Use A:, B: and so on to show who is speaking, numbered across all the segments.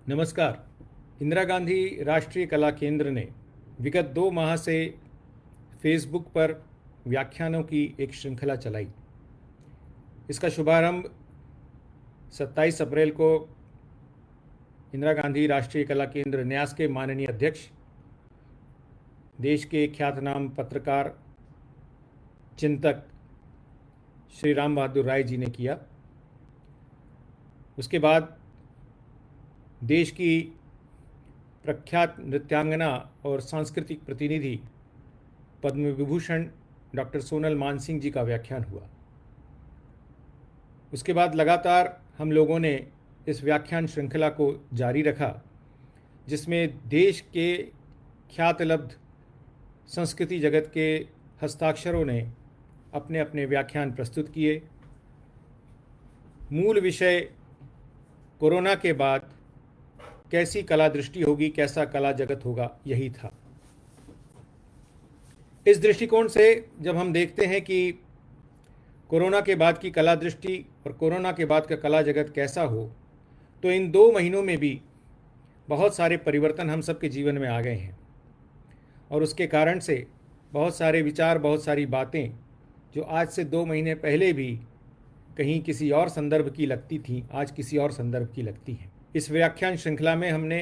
A: नमस्कार। इंदिरा गांधी राष्ट्रीय कला केंद्र ने विगत 2 माह से फेसबुक पर व्याख्यानों की एक श्रृंखला चलाई। इसका शुभारंभ 27 अप्रैल को इंदिरा गांधी राष्ट्रीय कला केंद्र न्यास के माननीय अध्यक्ष, देश के ख्यातनाम पत्रकार चिंतक श्री राम बहादुर राय जी ने किया। उसके बाद देश की प्रख्यात नृत्यांगना और सांस्कृतिक प्रतिनिधि पद्म विभूषण डॉक्टर सोनल मानसिंह जी का व्याख्यान हुआ। उसके बाद लगातार हम लोगों ने इस व्याख्यान श्रृंखला को जारी रखा, जिसमें देश के ख्यातलब्ध संस्कृति जगत के हस्ताक्षरों ने अपने अपने व्याख्यान प्रस्तुत किए। मूल विषय कोरोना के बाद कैसी कला दृष्टि होगी, कैसा कला जगत होगा, यही था। इस दृष्टिकोण से जब हम देखते हैं कि कोरोना के बाद की कला दृष्टि और कोरोना के बाद का कला जगत कैसा हो, तो इन 2 महीनों में भी बहुत सारे परिवर्तन हम सबके जीवन में आ गए हैं और उसके कारण से बहुत सारे विचार, बहुत सारी बातें जो आज से 2 महीने पहले भी कहीं किसी और संदर्भ की लगती थी, आज किसी और संदर्भ की लगती हैं। इस व्याख्यान श्रृंखला में हमने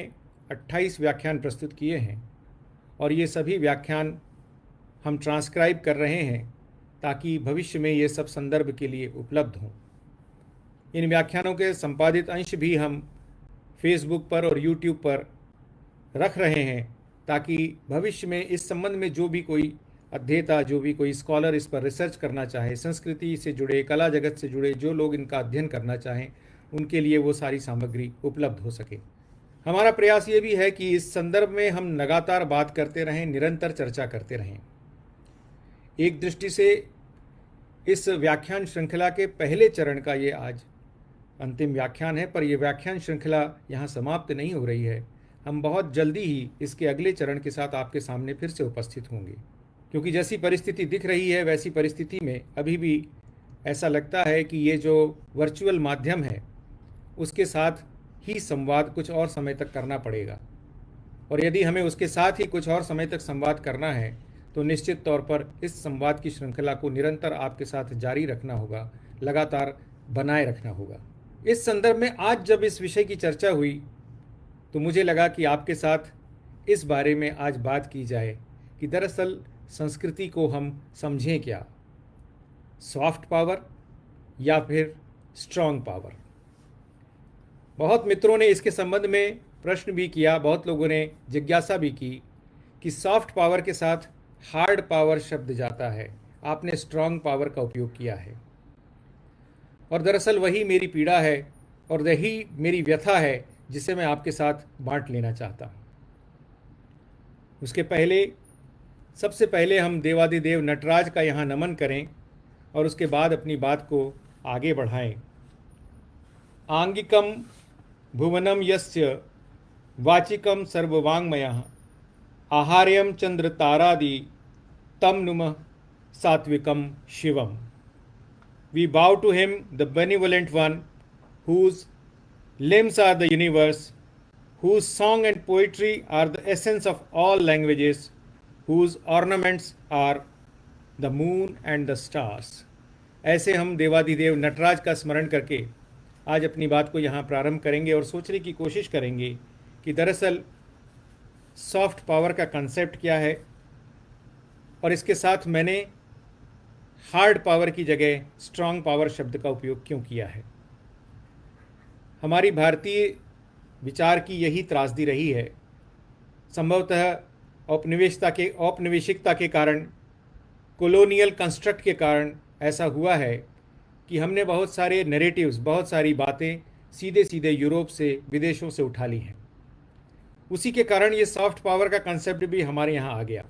A: 28 व्याख्यान प्रस्तुत किए हैं और ये सभी व्याख्यान हम ट्रांसक्राइब कर रहे हैं ताकि भविष्य में ये सब संदर्भ के लिए उपलब्ध हों। इन व्याख्यानों के संपादित अंश भी हम फेसबुक पर और यूट्यूब पर रख रहे हैं ताकि भविष्य में इस संबंध में जो भी कोई अध्येता, जो भी कोई स्कॉलर इस पर रिसर्च करना चाहे, संस्कृति से जुड़े, कला जगत से जुड़े जो लोग इनका अध्ययन करना चाहें, उनके लिए वो सारी सामग्री उपलब्ध हो सके। हमारा प्रयास ये भी है कि इस संदर्भ में हम लगातार बात करते रहें, निरंतर चर्चा करते रहें। एक दृष्टि से इस व्याख्यान श्रृंखला के पहले चरण का ये आज अंतिम व्याख्यान है, पर यह व्याख्यान श्रृंखला यहाँ समाप्त नहीं हो रही है। हम बहुत जल्दी ही इसके अगले चरण के साथ आपके सामने फिर से उपस्थित होंगे, क्योंकि जैसी परिस्थिति दिख रही है वैसी परिस्थिति में अभी भी ऐसा लगता है कि ये जो वर्चुअल माध्यम है उसके साथ ही संवाद कुछ और समय तक करना पड़ेगा, और यदि हमें उसके साथ ही कुछ और समय तक संवाद करना है तो निश्चित तौर पर इस संवाद की श्रृंखला को निरंतर आपके साथ जारी रखना होगा, लगातार बनाए रखना होगा। इस संदर्भ में आज जब इस विषय की चर्चा हुई तो मुझे लगा कि आपके साथ इस बारे में आज बात की जाए कि दरअसल संस्कृति को हम समझें क्या, सॉफ्ट पावर या फिर स्ट्रॉन्ग पावर। बहुत मित्रों ने इसके संबंध में प्रश्न भी किया, बहुत लोगों ने जिज्ञासा भी की कि सॉफ्ट पावर के साथ हार्ड पावर शब्द जाता है, आपने स्ट्रॉन्ग पावर का उपयोग किया है। और दरअसल वही मेरी पीड़ा है और वही मेरी व्यथा है जिसे मैं आपके साथ बांट लेना चाहता हूँ। उसके पहले सबसे पहले हम देवादिदेव नटराज का यहाँ नमन करें और उसके बाद अपनी बात को आगे बढ़ाएं। आंगिकम भुवनम यस्य वाचिकम सर्ववांगमयः आहार्यम चंद्र तारादि तम नुमः सात्विकम Shivam. We bow to him, the benevolent one, whose limbs are the universe, whose song and poetry are the essence of all languages, whose ornaments are the moon and the stars। ऐसे हम देवादिदेव नटराज का स्मरण करके आज अपनी बात को यहाँ प्रारंभ करेंगे और सोचने की कोशिश करेंगे कि दरअसल सॉफ्ट पावर का कंसेप्ट क्या है और इसके साथ मैंने हार्ड पावर की जगह स्ट्रॉन्ग पावर शब्द का उपयोग क्यों किया है। हमारी भारतीय विचार की यही त्रासदी रही है। संभवतः औपनिवेशिकता के कारण, कॉलोनियल कंस्ट्रक्ट के कारण ऐसा हुआ है कि हमने बहुत सारे नैरेटिव्स, बहुत सारी बातें सीधे सीधे यूरोप से, विदेशों से उठा ली हैं। उसी के कारण ये सॉफ्ट पावर का कंसेप्ट भी हमारे यहाँ आ गया।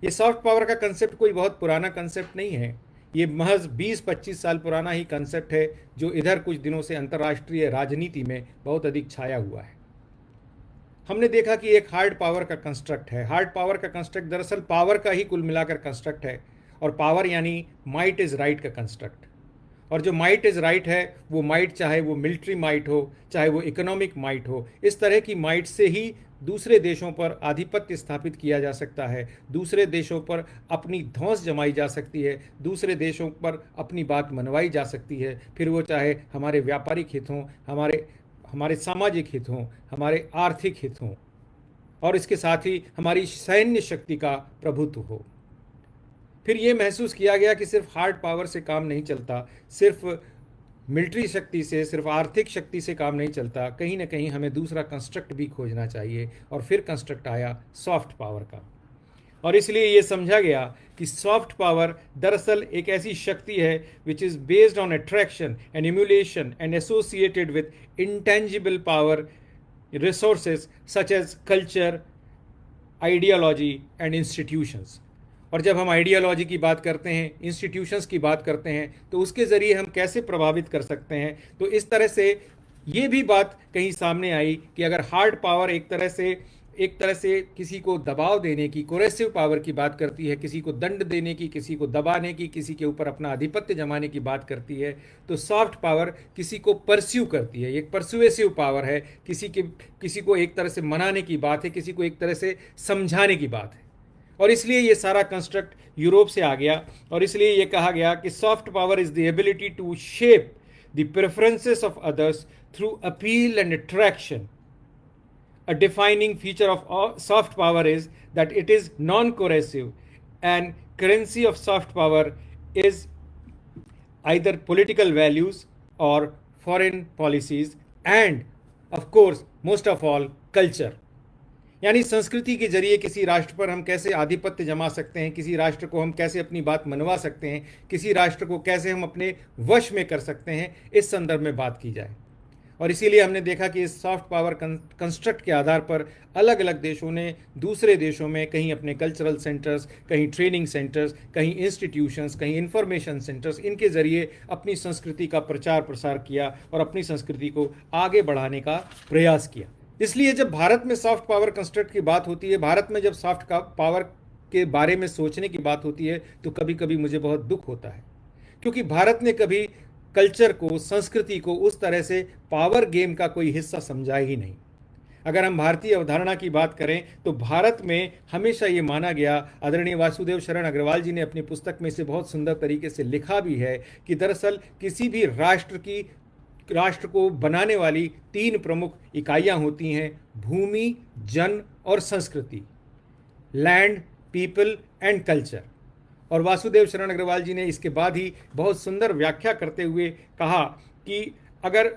A: ये सॉफ्ट पावर का कंसेप्ट कोई बहुत पुराना कंसेप्ट नहीं है, ये महज 20-25 साल पुराना ही कंसेप्ट है जो इधर कुछ दिनों से अंतर्राष्ट्रीय राजनीति में बहुत अधिक छाया हुआ है। हमने देखा कि एक हार्ड पावर का कंस्ट्रक्ट है। हार्ड पावर का कंस्ट्रक्ट दरअसल पावर का ही कुल मिलाकर कंस्ट्रक्ट है, और पावर यानी माइट इज़ राइट का कंस्ट्रक्ट। और जो माइट इज़ राइट है, वो माइट चाहे वो मिलिट्री माइट हो, चाहे वो इकोनॉमिक माइट हो, इस तरह की माइट से ही दूसरे देशों पर आधिपत्य स्थापित किया जा सकता है, दूसरे देशों पर अपनी धौंस जमाई जा सकती है, दूसरे देशों पर अपनी बात मनवाई जा सकती है, फिर वो चाहे हमारे व्यापारिक हित हों, हमारे हमारे सामाजिक हित हों, हमारे आर्थिक हित हों, और इसके साथ ही हमारी सैन्य शक्ति का प्रभुत्व हो। फिर ये महसूस किया गया कि सिर्फ हार्ड पावर से काम नहीं चलता, सिर्फ मिलिट्री शक्ति से, सिर्फ आर्थिक शक्ति से काम नहीं चलता, कहीं ना कहीं हमें दूसरा कंस्ट्रक्ट भी खोजना चाहिए। और फिर कंस्ट्रक्ट आया सॉफ्ट पावर का, और इसलिए ये समझा गया कि सॉफ्ट पावर दरअसल एक ऐसी शक्ति है which is based on attraction and emulation and associated with intangible power resources such as culture, ideology and institutions. और जब हम आइडियोलॉजी की बात करते हैं, इंस्टीट्यूशंस की बात करते हैं, तो उसके ज़रिए हम कैसे प्रभावित कर सकते हैं। तो इस तरह से ये भी बात कहीं सामने आई कि अगर हार्ड पावर एक तरह से किसी को दबाव देने की, कोरेसिव पावर की बात करती है, किसी को दंड देने की, किसी को दबाने की, किसी के ऊपर अपना आधिपत्य जमाने की बात करती है, तो सॉफ्ट पावर किसी को परस्यू करती है, एक परसुएसिव पावर है, किसी को एक तरह से मनाने की बात है, किसी को एक तरह से समझाने की बात है। और इसलिए ये सारा कंस्ट्रक्ट यूरोप से आ गया, और इसलिए ये कहा गया कि soft power is the ability to shape the preferences of others through appeal and attraction. A defining feature of soft power is that it is non-coercive, and currency of soft power is either political values or foreign policies, and of course most of all culture। यानी संस्कृति के जरिए किसी राष्ट्र पर हम कैसे आधिपत्य जमा सकते हैं, किसी राष्ट्र को हम कैसे अपनी बात मनवा सकते हैं, किसी राष्ट्र को कैसे हम अपने वश में कर सकते हैं, इस संदर्भ में बात की जाए। और इसीलिए हमने देखा कि इस सॉफ्ट पावर कंस्ट्रक्ट के आधार पर अलग अलग देशों ने दूसरे देशों में कहीं अपने कल्चरल सेंटर्स, कहीं ट्रेनिंग सेंटर्स, कहीं इंस्टीट्यूशंस, कहीं इंफॉर्मेशन सेंटर्स, इनके ज़रिए अपनी संस्कृति का प्रचार प्रसार किया और अपनी संस्कृति को आगे बढ़ाने का प्रयास किया। इसलिए जब भारत में सॉफ्ट पावर कंस्ट्रक्ट की बात होती है, भारत में जब सॉफ्ट पावर के बारे में सोचने की बात होती है, तो कभी कभी मुझे बहुत दुख होता है, क्योंकि भारत ने कभी कल्चर को, संस्कृति को उस तरह से पावर गेम का कोई हिस्सा समझा ही नहीं। अगर हम भारतीय अवधारणा की बात करें तो भारत में हमेशा ये माना गया, आदरणीय वासुदेव शरण अग्रवाल जी ने अपनी पुस्तक में इसे बहुत सुंदर तरीके से लिखा भी है, कि दरअसल किसी भी राष्ट्र को बनाने वाली 3 प्रमुख इकाइयाँ होती हैं: भूमि, जन और संस्कृति, लैंड, पीपल एंड कल्चर। और वासुदेव शरण अग्रवाल जी ने इसके बाद ही बहुत सुंदर व्याख्या करते हुए कहा कि अगर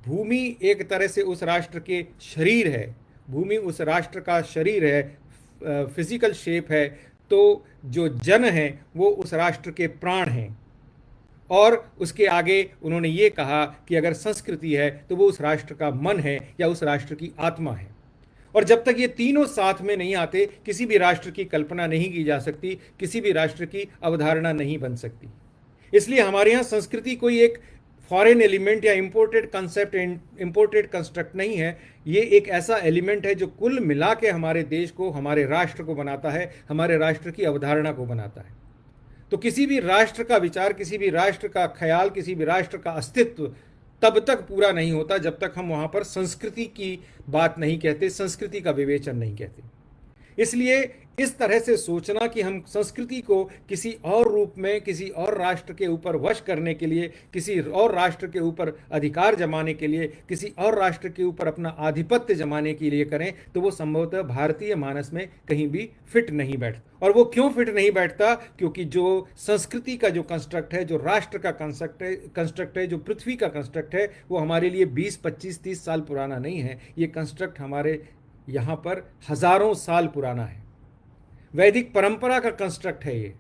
A: भूमि एक तरह से उस राष्ट्र के शरीर है, भूमि उस राष्ट्र का शरीर है, फिजिकल शेप है, तो जो जन है वो उस राष्ट्र के प्राण हैं। और उसके आगे उन्होंने ये कहा कि अगर संस्कृति है तो वो उस राष्ट्र का मन है या उस राष्ट्र की आत्मा है। और जब तक ये तीनों साथ में नहीं आते, किसी भी राष्ट्र की कल्पना नहीं की जा सकती, किसी भी राष्ट्र की अवधारणा नहीं बन सकती। इसलिए हमारे यहाँ संस्कृति कोई एक फॉरेन एलिमेंट या इंपोर्टेड कंसेप्ट, इंपोर्टेड कंस्ट्रक्ट नहीं है। ये एक ऐसा एलिमेंट है जो कुल मिला के हमारे देश को, हमारे राष्ट्र को बनाता है, हमारे राष्ट्र की अवधारणा को बनाता है। तो किसी भी राष्ट्र का विचार, किसी भी राष्ट्र का ख्याल, किसी भी राष्ट्र का अस्तित्व तब तक पूरा नहीं होता जब तक हम वहाँ पर संस्कृति की बात नहीं कहते, संस्कृति का विवेचन नहीं कहते। इसलिए इस तरह से सोचना कि हम संस्कृति को किसी और रूप में, किसी और राष्ट्र के ऊपर वश करने के लिए, किसी और राष्ट्र के ऊपर अधिकार जमाने के लिए, किसी और राष्ट्र के ऊपर अपना आधिपत्य जमाने के लिए करें, तो वो संभवतः भारतीय मानस में कहीं भी फिट नहीं बैठता। और वो क्यों फिट नहीं बैठता? क्योंकि जो संस्कृति का जो कंस्ट्रक्ट है, जो राष्ट्र का कंस्ट्रक्ट है, जो पृथ्वी का कंस्ट्रक्ट है, वो हमारे लिए 20, 25, 30 साल पुराना नहीं है। ये कंस्ट्रक्ट हमारे यहाँ पर हजारों साल पुराना है। वैदिक परंपरा का कंस्ट्रक्ट है ये।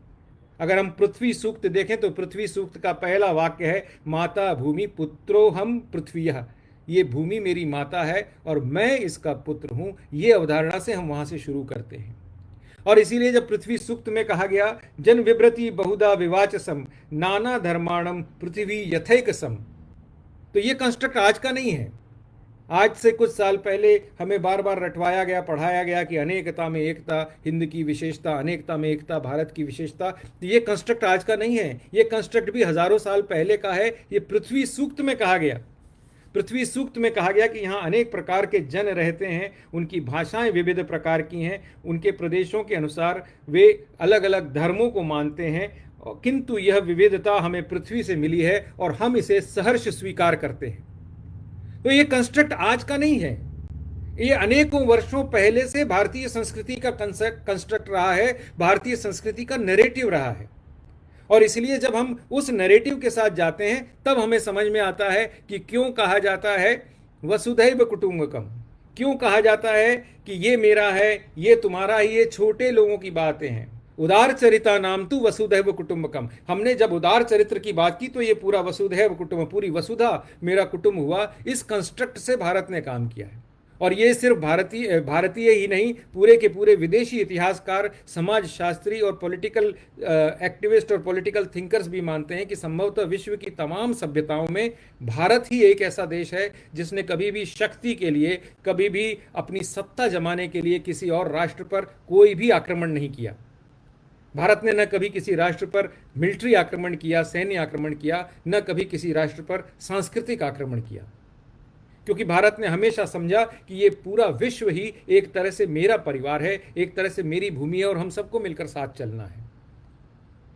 A: अगर हम पृथ्वी सूक्त देखें तो पृथ्वी सूक्त का पहला वाक्य है, माता भूमि पुत्रो हम पृथ्वीयः। ये भूमि मेरी माता है और मैं इसका पुत्र हूँ। ये अवधारणा से हम वहाँ से शुरू करते हैं। और इसीलिए जब पृथ्वी सूक्त में कहा गया, जन विभ्रति बहुधा विवाचसम नाना धर्माणम पृथ्वी यथैकसम, तो ये कंस्ट्रक्ट आज का नहीं है। आज से कुछ साल पहले हमें बार बार रटवाया गया, पढ़ाया गया कि अनेकता में एकता, हिंद की विशेषता, अनेकता में एकता, भारत की विशेषता। तो ये कंस्ट्रक्ट आज का नहीं है, ये कंस्ट्रक्ट भी हजारों साल पहले का है। ये पृथ्वी सूक्त में कहा गया, पृथ्वी सूक्त में कहा गया कि यहाँ अनेक प्रकार के जन रहते हैं, उनकी भाषाएं विविध प्रकार की हैं, उनके प्रदेशों के अनुसार वे अलग अलग धर्मों को मानते हैं, किंतु यह विविधता हमें पृथ्वी से मिली है और हम इसे सहर्ष स्वीकार करते हैं। तो ये कंस्ट्रक्ट आज का नहीं है, ये अनेकों वर्षों पहले से भारतीय संस्कृति का कंस्ट्रक्ट रहा है, भारतीय संस्कृति का नैरेटिव रहा है। और इसलिए जब हम उस नैरेटिव के साथ जाते हैं तब हमें समझ में आता है कि क्यों कहा जाता है वसुधैव कुटुंबकम, क्यों कहा जाता है कि ये मेरा है, ये तुम्हारा है, ये छोटे लोगों की बातें हैं। उदार चरिता नाम तू वसुधैव कुटुंबकम। हमने जब उदार चरित्र की बात की तो ये पूरा वसुधैव कुटुंब, पूरी वसुधा मेरा कुटुंब हुआ। इस कंस्ट्रक्ट से भारत ने काम किया है। और ये सिर्फ भारतीय ही नहीं, पूरे के पूरे विदेशी इतिहासकार, समाजशास्त्री और पॉलिटिकल एक्टिविस्ट और पॉलिटिकल थिंकर्स भी मानते हैं कि संभवतः विश्व की तमाम सभ्यताओं में भारत ही एक ऐसा देश है जिसने कभी भी शक्ति के लिए, कभी भी अपनी सत्ता जमाने के लिए किसी और राष्ट्र पर कोई भी आक्रमण नहीं किया। भारत ने न कभी किसी राष्ट्र पर मिलिट्री आक्रमण किया, सैन्य आक्रमण किया, न कभी किसी राष्ट्र पर सांस्कृतिक आक्रमण किया, क्योंकि भारत ने हमेशा समझा कि ये पूरा विश्व ही एक तरह से मेरा परिवार है, एक तरह से मेरी भूमि है और हम सबको मिलकर साथ चलना है।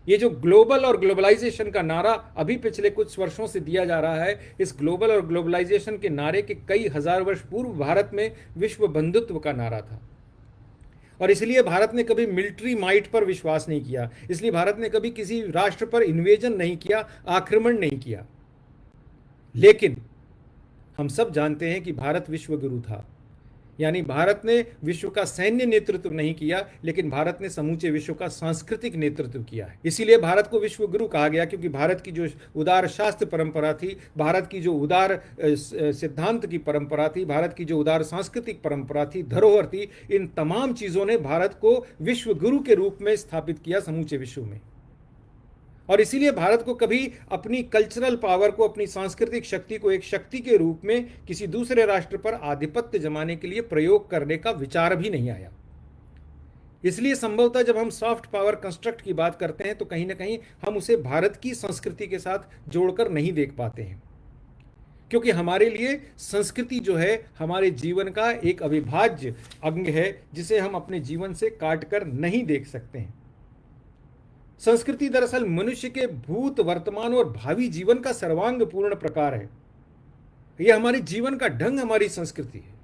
A: ये जो ग्लोबल और ग्लोबलाइजेशन का नारा अभी पिछले कुछ वर्षों से दिया जा रहा है, इस ग्लोबल और ग्लोबलाइजेशन के नारे के कई हजार वर्ष पूर्व भारत में विश्व बंधुत्व का नारा था। और इसलिए भारत ने कभी मिलिट्री माइट पर विश्वास नहीं किया, इसलिए भारत ने कभी किसी राष्ट्र पर इन्वेजन नहीं किया, आक्रमण नहीं किया। लेकिन हम सब जानते हैं कि भारत विश्वगुरु था, यानी भारत ने विश्व का सैन्य नेतृत्व नहीं किया, लेकिन भारत ने समूचे विश्व का सांस्कृतिक नेतृत्व किया है। इसीलिए भारत को विश्वगुरु कहा गया, क्योंकि भारत की जो उदार शास्त्र परंपरा थी, भारत की जो उदार सिद्धांत की परंपरा थी, भारत की जो उदार सांस्कृतिक परंपरा थी, धरोहर थी, इन तमाम चीजों ने भारत को विश्वगुरु के रूप में स्थापित किया समूचे विश्व में। और इसीलिए भारत को कभी अपनी कल्चरल पावर को, अपनी सांस्कृतिक शक्ति को एक शक्ति के रूप में किसी दूसरे राष्ट्र पर आधिपत्य जमाने के लिए प्रयोग करने का विचार भी नहीं आया। इसलिए संभवतः जब हम सॉफ्ट पावर कंस्ट्रक्ट की बात करते हैं तो कहीं ना कहीं हम उसे भारत की संस्कृति के साथ जोड़कर नहीं देख पाते हैं, क्योंकि हमारे लिए संस्कृति जो है हमारे जीवन का एक अविभाज्य अंग है, जिसे हम अपने जीवन से काट कर नहीं देख सकते हैं। संस्कृति दरअसल मनुष्य के भूत, वर्तमान और भावी जीवन का सर्वांगपूर्ण प्रकार है। यह हमारे जीवन का ढंग हमारी संस्कृति है,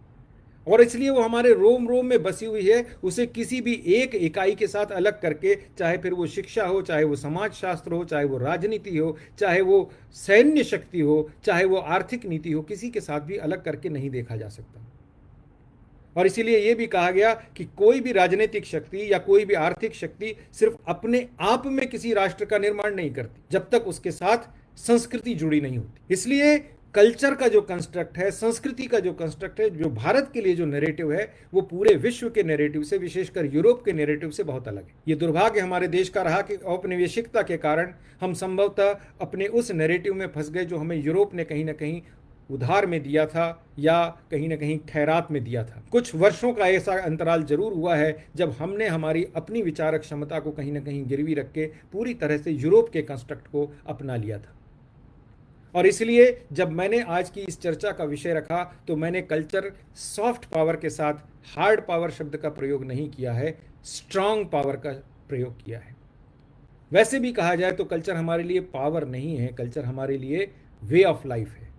A: और इसलिए वो हमारे रोम रोम में बसी हुई है। उसे किसी भी एक इकाई के साथ अलग करके, चाहे फिर वो शिक्षा हो, चाहे वो समाजशास्त्र हो, चाहे वो राजनीति हो, चाहे वो सैन्य शक्ति हो, चाहे वो आर्थिक नीति हो, किसी के साथ भी अलग करके नहीं देखा जा सकता। और इसीलिए यह भी कहा गया कि कोई भी राजनीतिक शक्ति या कोई भी आर्थिक शक्ति सिर्फ अपने आप में किसी राष्ट्र का निर्माण नहीं करती जब तक उसके साथ संस्कृति जुड़ी नहीं होती। इसलिए कल्चर का जो कंस्ट्रक्ट है, संस्कृति का जो कंस्ट्रक्ट है, जो भारत के लिए जो नैरेटिव है, वो पूरे विश्व के नैरेटिव से, विशेषकर यूरोप के नैरेटिव से बहुत अलग है। ये दुर्भाग्य हमारे देश का रहा कि औपनिवेशिकता के कारण हम संभवतः अपने उस नैरेटिव में फंस गए जो हमें यूरोप ने कहीं ना कहीं उधार में दिया था या कहीं ना कहीं खैरात में दिया था। कुछ वर्षों का ऐसा अंतराल जरूर हुआ है जब हमने हमारी अपनी विचारक क्षमता को कहीं ना कहीं गिरवी रख के पूरी तरह से यूरोप के कंस्ट्रक्ट को अपना लिया था। और इसलिए जब मैंने आज की इस चर्चा का विषय रखा तो मैंने कल्चर सॉफ्ट पावर के साथ हार्ड पावर शब्द का प्रयोग नहीं किया है, स्ट्रांग पावर का प्रयोग किया है। वैसे भी कहा जाए तो कल्चर हमारे लिए पावर नहीं है, कल्चर हमारे लिए वे ऑफ लाइफ है,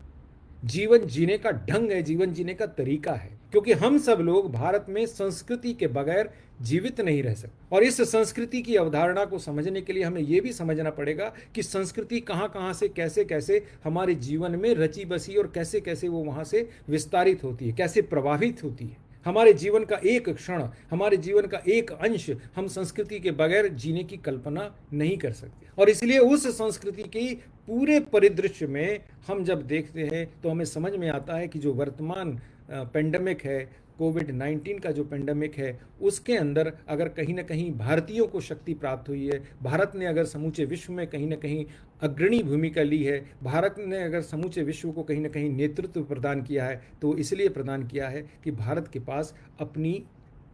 A: जीवन जीने का ढंग है, जीवन जीने का तरीका है। क्योंकि हम सब लोग भारत में संस्कृति के बगैर जीवित नहीं रह सकते। और इस संस्कृति की अवधारणा को समझने के लिए हमें यह भी समझना पड़ेगा कि संस्कृति कहाँ कहाँ से कैसे कैसे हमारे जीवन में रची बसी और कैसे कैसे वो वहाँ से विस्तारित होती है, कैसे प्रभावित होती है। हमारे जीवन का एक क्षण, हमारे जीवन का एक अंश हम संस्कृति के बगैर जीने की कल्पना नहीं कर सकते। और इसलिए उस संस्कृति की पूरे परिदृश्य में हम जब देखते हैं तो हमें समझ में आता है कि जो वर्तमान पेंडेमिक है, कोविड-19 का जो पेंडेमिक है उसके अंदर अगर कहीं ना कहीं भारतीयों को शक्ति प्राप्त हुई है, भारत ने अगर समूचे विश्व में कहीं ना कहीं अग्रणी भूमिका ली है, भारत ने अगर समूचे विश्व को कहीं ना कहीं नेतृत्व प्रदान किया है, तो इसलिए प्रदान किया है कि भारत के पास अपनी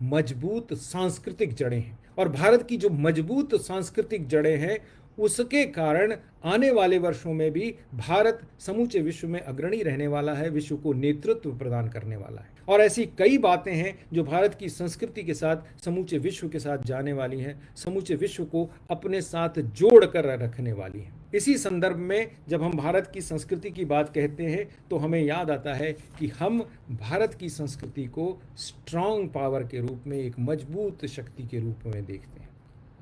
A: मजबूत सांस्कृतिक जड़ें हैं। और भारत की जो मजबूत सांस्कृतिक जड़ें हैं उसके कारण आने वाले वर्षों में भी भारत समूचे विश्व में अग्रणी रहने वाला है, विश्व को नेतृत्व प्रदान करने वाला है। और ऐसी कई बातें हैं जो भारत की संस्कृति के साथ समूचे विश्व के साथ जाने वाली हैं, समूचे विश्व को अपने साथ जोड़ कर रखने वाली हैं। इसी संदर्भ में जब हम भारत की संस्कृति की बात कहते हैं तो हमें याद आता है कि हम भारत की संस्कृति को स्ट्रांग पावर के रूप में, एक मजबूत शक्ति के रूप में देखते हैं।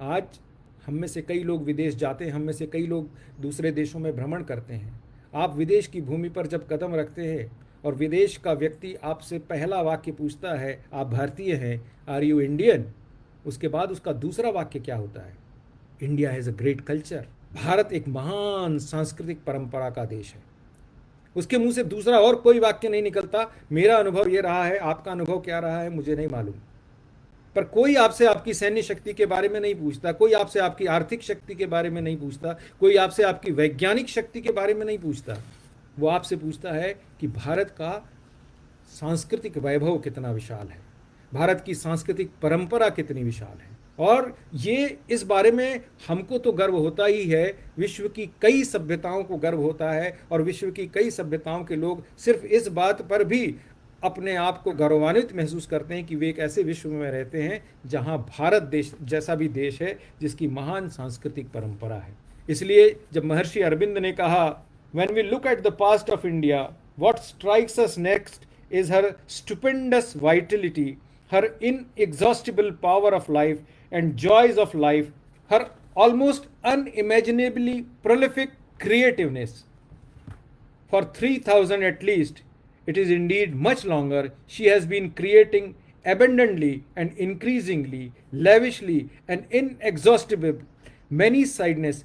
A: आज हम में से कई लोग विदेश जाते हैं, हम में से कई लोग दूसरे देशों में भ्रमण करते हैं। आप विदेश की भूमि पर जब कदम रखते हैं और विदेश का व्यक्ति आपसे पहला वाक्य पूछता है, आप भारतीय हैं, आर यू इंडियन, उसके बाद उसका दूसरा वाक्य क्या होता है? India has a great culture. Bharat एक महान सांस्कृतिक परंपरा का देश है। उसके मुंह से दूसरा और कोई वाक्य नहीं निकलता। मेरा अनुभव ये रहा है, आपका अनुभव क्या रहा है मुझे नहीं मालूम, पर कोई आपसे आपकी सैन्य शक्ति के बारे में नहीं पूछता, कोई आपसे आपकी आर्थिक शक्ति के बारे में नहीं पूछता, कोई आपसे आपकी वैज्ञानिक शक्ति के बारे में नहीं पूछता। वो आपसे पूछता है कि भारत का सांस्कृतिक वैभव कितना विशाल है, भारत की सांस्कृतिक परंपरा कितनी विशाल है। और ये इस बारे में हमको तो गर्व होता ही है, विश्व की कई सभ्यताओं को गर्व होता है, और विश्व की कई सभ्यताओं के लोग सिर्फ इस बात पर भी अपने आप को गौरवान्वित महसूस करते हैं कि वे एक ऐसे विश्व में रहते हैं जहां भारत देश जैसा भी देश है जिसकी महान सांस्कृतिक परंपरा है। इसलिए जब महर्षि अरविंद ने कहा, when we look at the past of India, what strikes us next is her stupendous vitality, her inexhaustible power of life and joys of life, her almost unimaginably prolific creativeness. For 3000 at least, it is indeed much longer, she has been creating abundantly and increasingly, lavishly and inexhaustible, many-sidedness,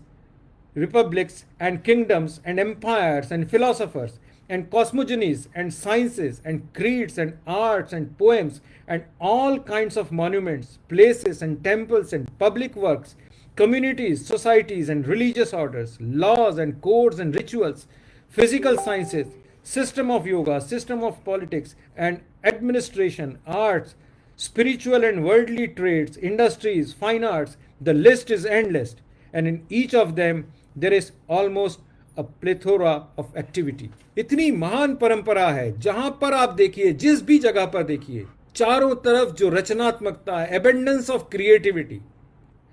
A: republics and kingdoms and empires and philosophers and cosmogonies and sciences and creeds and arts and poems and all kinds of monuments, places and temples and public works, communities, societies and religious orders, laws and codes and rituals, physical sciences, system of yoga, system of politics and administration, arts, spiritual and worldly trades, industries, fine arts, the list is endless. And in each of them, there is almost a plethora of activity. इतनी महान परंपरा है, जहां पर आप देखिए, जिस भी जगह पर देखिए, चारों तरफ जो रचनात्मकता है, एबंडेंस ऑफ क्रिएटिविटी।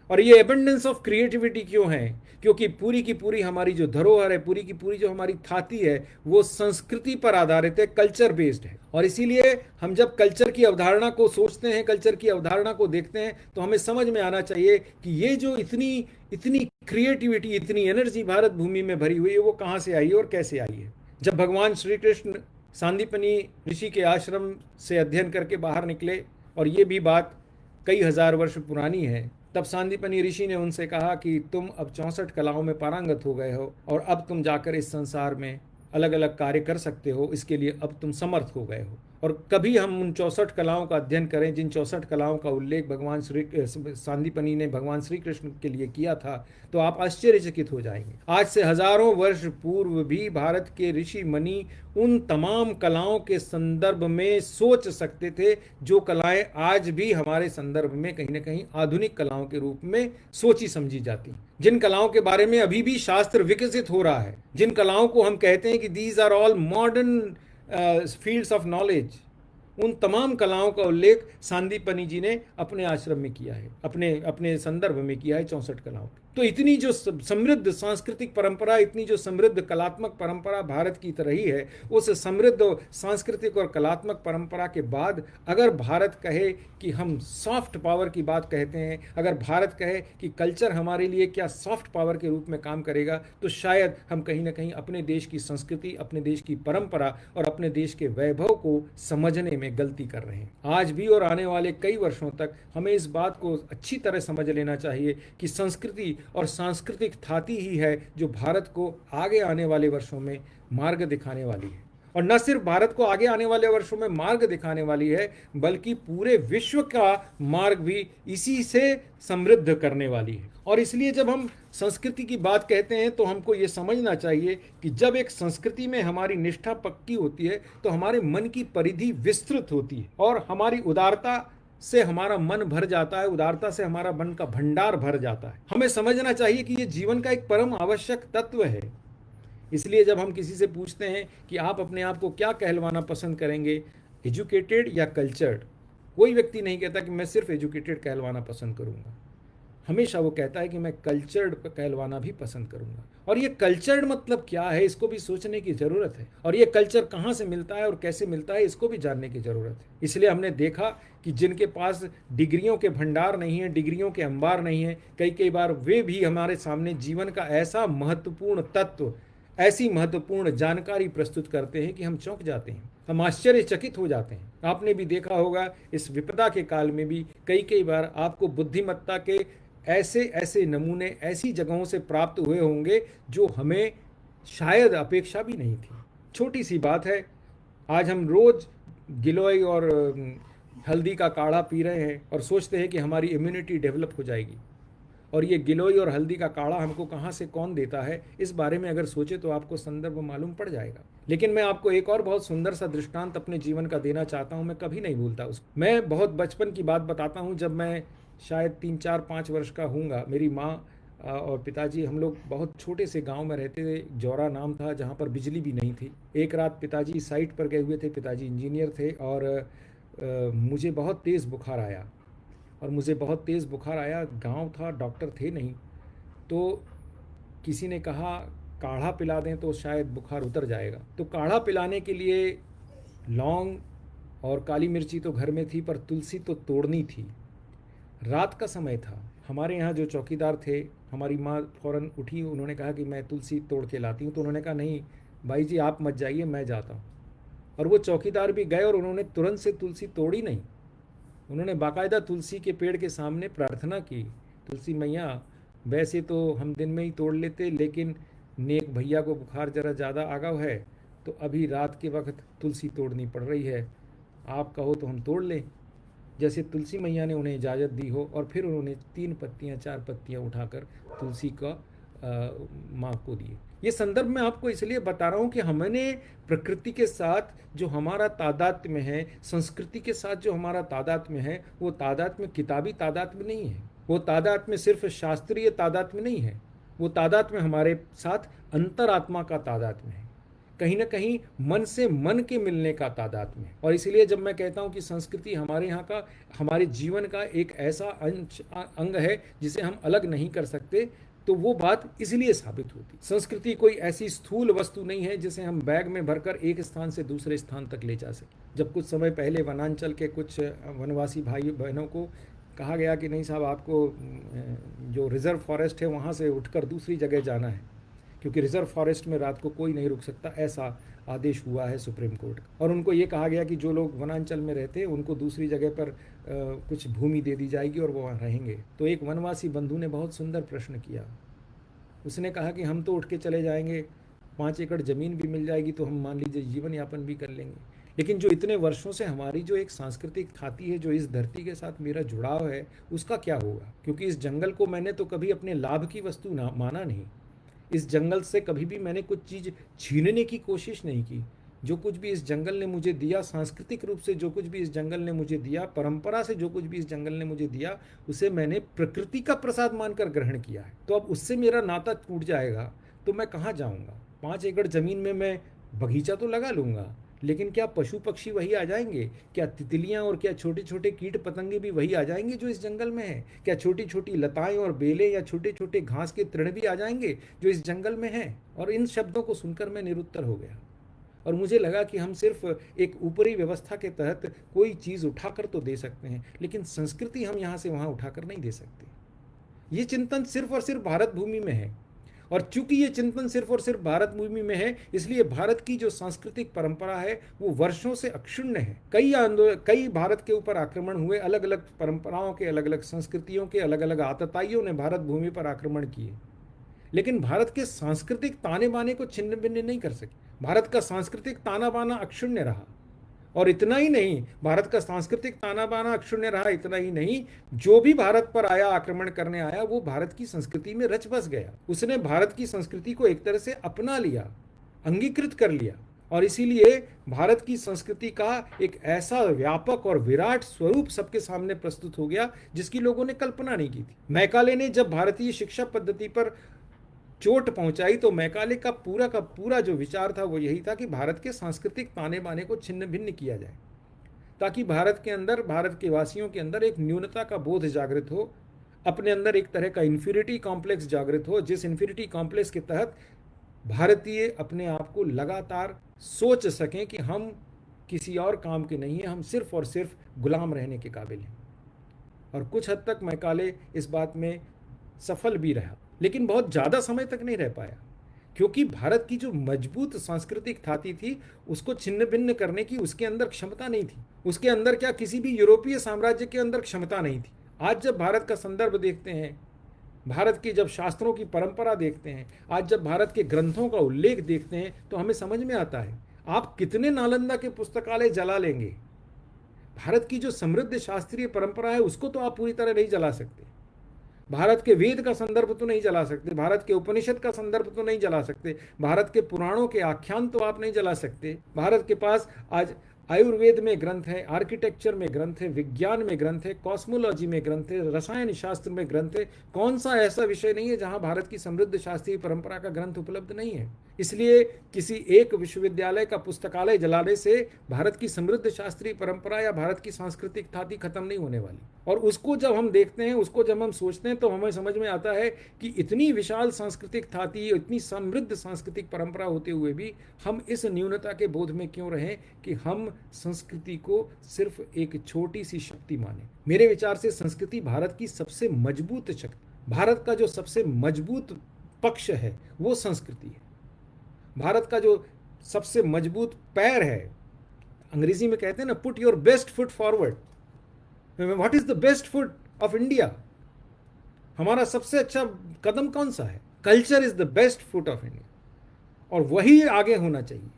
A: और ये एबंडेंस ऑफ क्रिएटिविटी क्यों है? क्योंकि पूरी की पूरी हमारी जो धरोहर है, पूरी की पूरी जो हमारी थाती है, वो संस्कृति पर आधारित है, कल्चर बेस्ड है। और इसीलिए हम जब कल्चर की अवधारणा को सोचते हैं, कल्चर की अवधारणा को देखते हैं, तो हमें समझ में आना चाहिए कि ये जो इतनी क्रिएटिविटी, इतनी एनर्जी भारत भूमि में भरी हुई है, वो कहाँ से आई है और कैसे आई है। जब भगवान श्री कृष्ण सांदीपनी ऋषि के आश्रम से अध्ययन करके बाहर निकले, और ये भी बात कई हजार वर्ष पुरानी है, तब सांदीपनी ऋषि ने उनसे कहा कि तुम अब 64 कलाओं में पारंगत हो गए हो और अब तुम जाकर इस संसार में अलग अलग कार्य कर सकते हो, इसके लिए अब तुम समर्थ हो गए हो। और कभी हम उन 64 कलाओं का अध्ययन करें जिन 64 कलाओं का उल्लेख भगवान सांदीपनी ने भगवान श्री कृष्ण के लिए किया था, तो आप आश्चर्यचकित हो जाएंगे। आज से हजारों वर्ष पूर्व भी भारत के ऋषि मुनि उन तमाम कलाओं के संदर्भ में सोच सकते थे जो कलाएं आज भी हमारे संदर्भ में कहीं ना कहीं आधुनिक कलाओं के रूप में सोची समझी जाती, जिन कलाओं के बारे में अभी भी शास्त्र विकसित हो रहा है, जिन कलाओं को हम कहते हैं कि these are all modern fields of knowledge, उन तमाम कलाओं का उल्लेख सांदीपनी जी ने अपने आश्रम में किया है, अपने संदर्भ में किया है 64 कलाओं। तो इतनी जो समृद्ध सांस्कृतिक परंपरा, इतनी जो समृद्ध कलात्मक परंपरा भारत की तरह ही है, उस समृद्ध सांस्कृतिक और कलात्मक परंपरा के बाद अगर भारत कहे कि हम सॉफ्ट पावर की बात कहते हैं, अगर भारत कहे कि कल्चर हमारे लिए क्या सॉफ्ट पावर के रूप में काम करेगा, तो शायद हम कहीं ना कहीं अपने देश की संस्कृति, अपने देश की परंपरा और अपने देश के वैभव को समझने में गलती कर रहे हैं। आज भी और आने वाले कई वर्षों तक हमें इस बात को अच्छी तरह समझ लेना चाहिए कि संस्कृति और सांस्कृतिक थाती ही है जो भारत को आगे आने वाले वर्षों में मार्ग दिखाने वाली है। और न सिर्फ भारत को आगे आने वाले वर्षों में मार्ग दिखाने वाली है, बल्कि पूरे विश्व का मार्ग भी इसी से समृद्ध करने वाली है। और इसलिए जब हम संस्कृति की बात कहते हैं तो हमको ये समझना चाहिए कि जब एक संस्कृति में हमारी निष्ठा पक्की होती है तो हमारे मन की परिधि विस्तृत होती है और हमारी उदारता से हमारा मन भर जाता है, उदारता से हमारा मन का भंडार भर जाता है। हमें समझना चाहिए कि ये जीवन का एक परम आवश्यक तत्व है। इसलिए जब हम किसी से पूछते हैं कि आप अपने आप को क्या कहलवाना पसंद करेंगे, एजुकेटेड या कल्चर्ड, कोई व्यक्ति नहीं कहता कि मैं सिर्फ एजुकेटेड कहलवाना पसंद करूंगा। हमेशा वो कहता है कि मैं कल्चर्ड कहलवाना भी पसंद करूंगा। और ये कल्चर्ड मतलब क्या है, इसको भी सोचने की ज़रूरत है। और ये कल्चर कहाँ से मिलता है और कैसे मिलता है, इसको भी जानने की ज़रूरत है। इसलिए हमने देखा कि जिनके पास डिग्रियों के भंडार नहीं है, डिग्रियों के अंबार नहीं है, कई कई बार वे भी हमारे सामने जीवन का ऐसा महत्वपूर्ण तत्व, ऐसी महत्वपूर्ण जानकारी प्रस्तुत करते हैं कि हम चौंक जाते हैं, हम आश्चर्यचकित हो जाते हैं। आपने भी देखा होगा इस विपदा के काल में भी कई कई बार आपको बुद्धिमत्ता के ऐसे ऐसे नमूने ऐसी जगहों से प्राप्त हुए होंगे जो हमें शायद अपेक्षा भी नहीं थी। छोटी सी बात है, आज हम रोज गिलोय और हल्दी का काढ़ा पी रहे हैं और सोचते हैं कि हमारी इम्यूनिटी डेवलप हो जाएगी। और ये गिलोय और हल्दी का काढ़ा हमको कहाँ से कौन देता है, इस बारे में अगर सोचे तो आपको संदर्भ मालूम पड़ जाएगा। लेकिन मैं आपको एक और बहुत सुंदर सा दृष्टांत अपने जीवन का देना चाहता हूँ, मैं कभी नहीं भूलता उसको। मैं बहुत बचपन की बात बताता हूँ, जब मैं शायद 3-4-5 वर्ष का हूँगा। मेरी माँ और पिताजी, हम लोग बहुत छोटे से गांव में रहते थे, जौरा नाम था, जहाँ पर बिजली भी नहीं थी। एक रात पिताजी साइट पर गए हुए थे, पिताजी इंजीनियर थे, और मुझे बहुत तेज़ बुखार आया। और मुझे बहुत तेज़ बुखार आया, गांव था, डॉक्टर थे नहीं, तो किसी ने कहा काढ़ा पिला दें तो शायद बुखार उतर जाएगा। तो काढ़ा पिलाने के लिए लौंग और काली मिर्ची तो घर में थी, पर तुलसी तो तोड़नी थी। रात का समय था। हमारे यहाँ जो चौकीदार थे, हमारी माँ फ़ौरन उठी, उन्होंने कहा कि मैं तुलसी तोड़ के लाती हूँ। तो उन्होंने कहा नहीं भाई जी, आप मत जाइए, मैं जाता हूँ। और वो चौकीदार भी गए और उन्होंने तुरंत से तुलसी तोड़ी नहीं, उन्होंने बाकायदा तुलसी के पेड़ के सामने प्रार्थना की, तुलसी मैया वैसे तो हम दिन में ही तोड़ लेते, लेकिन नेक भैया को बुखार ज़रा ज़्यादा आ गया है, तो अभी रात के वक्त तुलसी तोड़नी पड़ रही है, आप कहो तो हम तोड़ लें। जैसे तुलसी मैया ने उन्हें इजाज़त दी हो, और फिर उन्होंने 3 पत्तियाँ 4 पत्तियाँ उठाकर तुलसी का माँ को दिए। ये संदर्भ मैं आपको इसलिए बता रहा हूँ कि हमने प्रकृति के साथ जो हमारा तादात्म्य में है, संस्कृति के साथ जो हमारा तादात्म्य में है, वो तादात्म्य में किताबी तादात्म्य में नहीं है, वो तादात्म्य में सिर्फ शास्त्रीय तादात्म्य में नहीं है, वो तादात्म्य में हमारे साथ अंतरात्मा का तादात्म्य है, कहीं ना कहीं मन से मन के मिलने का तादात्म्य है। और इसलिए जब मैं कहता हूँ कि संस्कृति हमारे यहाँ का, हमारे जीवन का एक ऐसा अंग है जिसे हम अलग नहीं कर सकते, तो वो बात इसलिए साबित होती। संस्कृति कोई ऐसी स्थूल वस्तु नहीं है जिसे हम बैग में भरकर एक स्थान से दूसरे स्थान तक ले जा सकें। जब कुछ समय पहले वनांचल के कुछ वनवासी भाई बहनों को कहा गया कि नहीं साहब, आपको जो रिजर्व फॉरेस्ट है वहाँ से उठकर दूसरी जगह जाना है, क्योंकि रिजर्व फॉरेस्ट में रात को कोई नहीं रुक सकता, ऐसा आदेश हुआ है सुप्रीम कोर्ट का। और उनको ये कहा गया कि जो लोग वनांचल में रहते हैं उनको दूसरी जगह पर कुछ भूमि दे दी जाएगी और वो वहाँ रहेंगे। तो एक वनवासी बंधु ने बहुत सुंदर प्रश्न किया। उसने कहा कि हम तो उठ के चले जाएंगे, 5 एकड़ ज़मीन भी मिल जाएगी तो हम मान लीजिए जीवन यापन भी कर लेंगे, लेकिन जो इतने वर्षों से हमारी जो एक सांस्कृतिक खाती है, जो इस धरती के साथ मेरा जुड़ाव है, उसका क्या होगा? क्योंकि इस जंगल को मैंने तो कभी अपने लाभ की वस्तु ना माना नहीं, इस जंगल से कभी भी मैंने कुछ चीज़ छीनने की कोशिश नहीं की। जो कुछ भी इस जंगल ने मुझे दिया, सांस्कृतिक रूप से जो कुछ भी इस जंगल ने मुझे दिया, परंपरा से जो कुछ भी इस जंगल ने मुझे दिया, उसे मैंने प्रकृति का प्रसाद मानकर ग्रहण किया है। तो अब उससे मेरा नाता टूट जाएगा तो मैं कहाँ जाऊँगा? 5 एकड़ ज़मीन में मैं बगीचा तो लगा लूँगा, लेकिन क्या पशु पक्षी वही आ जाएंगे? क्या तितलियां और क्या छोटे छोटे कीट पतंगे भी वही आ जाएंगे जो इस जंगल में है? क्या छोटी छोटी लताएं और बेलें या छोटे छोटे घास के तृण भी आ जाएंगे जो इस जंगल में हैं? और इन शब्दों को सुनकर मैं निरुत्तर हो गया, और मुझे लगा कि हम सिर्फ एक ऊपरी व्यवस्था के तहत कोई चीज़ उठाकर तो दे सकते हैं, लेकिन संस्कृति हम यहाँ से वहाँ उठाकर नहीं दे सकते। ये चिंतन सिर्फ और सिर्फ भारत भूमि में है, और चूंकि ये चिंतन सिर्फ और सिर्फ भारत भूमि में है, इसलिए भारत की जो सांस्कृतिक परंपरा है वो वर्षों से अक्षुण्ण है। कई भारत के ऊपर आक्रमण हुए, अलग अलग परंपराओं के, अलग अलग संस्कृतियों के, अलग अलग आतताइयों ने भारत भूमि पर आक्रमण किए, लेकिन भारत के सांस्कृतिक ताने बाने को छिन्न भिन्न नहीं कर सके। भारत का सांस्कृतिक ताना बाना अक्षुण्य रहा। और इतना ही नहीं, भारत का सांस्कृतिक ताना बाना अक्षुण्य रहा, इतना ही नहीं, जो भी भारत पर आया, आक्रमण करने आया, वो भारत की संस्कृति में रच बस गया। उसने भारत की संस्कृति को एक तरह से अपना लिया, अंगीकृत कर लिया। और इसीलिए भारत की संस्कृति का एक ऐसा व्यापक और विराट स्वरूप सबके सामने प्रस्तुत हो गया जिसकी लोगों ने कल्पना नहीं की थी। मैकाले ने जब भारतीय शिक्षा पद्धति पर चोट पहुंचाई तो मैकाले का पूरा जो विचार था वो यही था कि भारत के सांस्कृतिक ताने बाने को छिन्न भिन्न किया जाए, ताकि भारत के अंदर, भारत के वासियों के अंदर एक न्यूनता का बोध जागृत हो, अपने अंदर एक तरह का इन्फीरिटी कॉम्प्लेक्स जागृत हो, जिस इन्फीरिटी कॉम्प्लेक्स के तहत भारतीय अपने आप को लगातार सोच सकें कि हम किसी और काम के नहीं हैं, हम सिर्फ और सिर्फ गुलाम रहने के काबिल हैं। और कुछ हद तक मैकाले इस बात में सफल भी रहा, लेकिन बहुत ज़्यादा समय तक नहीं रह पाया, क्योंकि भारत की जो मजबूत सांस्कृतिक थाती थी उसको छिन्न भिन्न करने की उसके अंदर क्षमता नहीं थी। उसके अंदर क्या, किसी भी यूरोपीय साम्राज्य के अंदर क्षमता नहीं थी। आज जब भारत का संदर्भ देखते हैं, भारत की जब शास्त्रों की परंपरा देखते हैं, आज जब भारत के ग्रंथों का उल्लेख देखते हैं, तो हमें समझ में आता है आप कितने नालंदा के पुस्तकालय जला लेंगे, भारत की जो समृद्ध शास्त्रीय परंपरा है उसको तो आप पूरी तरह नहीं जला सकते। भारत के वेद का संदर्भ तो नहीं जला सकते, भारत के उपनिषद का संदर्भ तो नहीं जला सकते, भारत के पुराणों के आख्यान तो आप नहीं जला सकते। भारत के पास आज आयुर्वेद में ग्रंथ है, आर्किटेक्चर में ग्रंथ है, विज्ञान में ग्रंथ है, कॉस्मोलॉजी में ग्रंथ है, रसायन शास्त्र में ग्रंथ है। कौन सा ऐसा विषय नहीं है जहां भारत की समृद्ध शास्त्रीय परंपरा का ग्रंथ उपलब्ध नहीं है। इसलिए किसी एक विश्वविद्यालय का पुस्तकालय जलाने से भारत की समृद्ध शास्त्रीय परंपरा या भारत की सांस्कृतिक थाती खत्म नहीं होने वाली। और उसको जब हम देखते हैं, उसको जब हम सोचते हैं, तो हमें समझ में आता है कि इतनी विशाल सांस्कृतिक थाती, इतनी समृद्ध सांस्कृतिक परंपरा होते हुए भी हम इस न्यूनता के बोध में क्यों रहें कि हम संस्कृति को सिर्फ एक छोटी सी शक्ति माने। मेरे विचार से संस्कृति भारत की सबसे मजबूत शक्ति, भारत का जो सबसे मजबूत पक्ष है वो संस्कृति है। भारत का जो सबसे मजबूत पैर है, अंग्रेजी में कहते हैं ना, put your best foot forward. What is the best foot of India? हमारा सबसे अच्छा कदम कौन सा है? Culture is the best foot of India, और वही आगे होना चाहिए।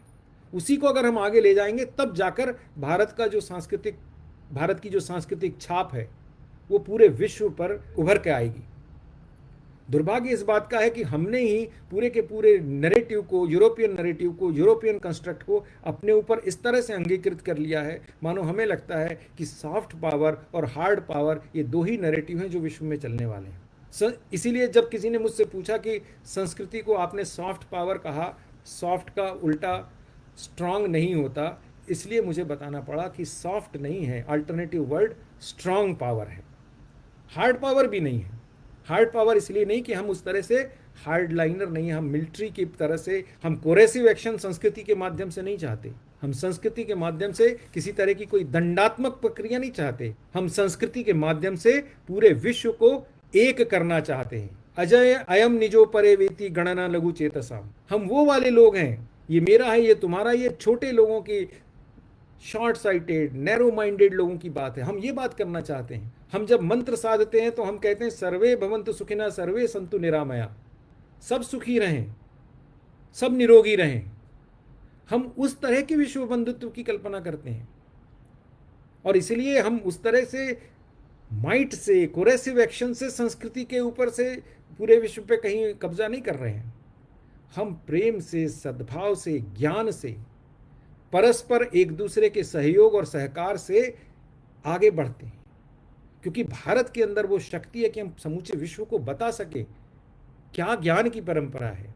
A: उसी को अगर हम आगे ले जाएंगे तब जाकर भारत की जो सांस्कृतिक छाप है वो पूरे विश्व पर उभर के आएगी। दुर्भाग्य इस बात का है कि हमने ही पूरे के पूरे नैरेटिव को, यूरोपियन कंस्ट्रक्ट को अपने ऊपर इस तरह से अंगीकृत कर लिया है, मानो हमें लगता है कि सॉफ्ट पावर और हार्ड पावर ये दो ही नैरेटिव हैं जो विश्व में चलने वाले हैं। इसीलिए जब किसी ने मुझसे पूछा कि संस्कृति को आपने सॉफ्ट पावर कहा, सॉफ्ट का उल्टा स्ट्रांग नहीं होता, इसलिए मुझे बताना पड़ा कि सॉफ्ट नहीं है, अल्टरनेटिव वर्ड स्ट्रांग पावर है। हार्ड पावर भी नहीं है। हार्ड पावर इसलिए नहीं कि हम उस तरह से हार्ड लाइनर नहीं हैं, हम मिलिट्री की तरह से, हम कोरेसिव एक्शन संस्कृति के माध्यम से नहीं चाहते। हम संस्कृति के माध्यम से किसी तरह की कोई दंडात्मक प्रक्रिया नहीं चाहते। हम संस्कृति के माध्यम से पूरे विश्व को एक करना चाहते हैं। अजय अयम निजो परे वेति गणना लघु चेतसाम। हम वो वाले लोग हैं, ये मेरा है, ये तुम्हारा, ये छोटे लोगों की, शॉर्ट साइटेड, नैरो माइंडेड लोगों की बात है। हम ये बात करना चाहते हैं। हम जब मंत्र साधते हैं तो हम कहते हैं सर्वे भवन्तु सुखिनः सर्वे सन्तु निरामया, सब सुखी रहें, सब निरोगी रहें। हम उस तरह के विश्व बंधुत्व की कल्पना करते हैं, और इसलिए हम उस तरह से माइट से, कोरेसिव एक्शन से संस्कृति के ऊपर से पूरे विश्व पे कहीं कब्जा नहीं कर रहे हैं। हम प्रेम से, सद्भाव से, ज्ञान से, परस्पर एक दूसरे के सहयोग और सहकार से आगे बढ़ते हैं, क्योंकि भारत के अंदर वो शक्ति है कि हम समूचे विश्व को बता सके क्या ज्ञान की परंपरा है।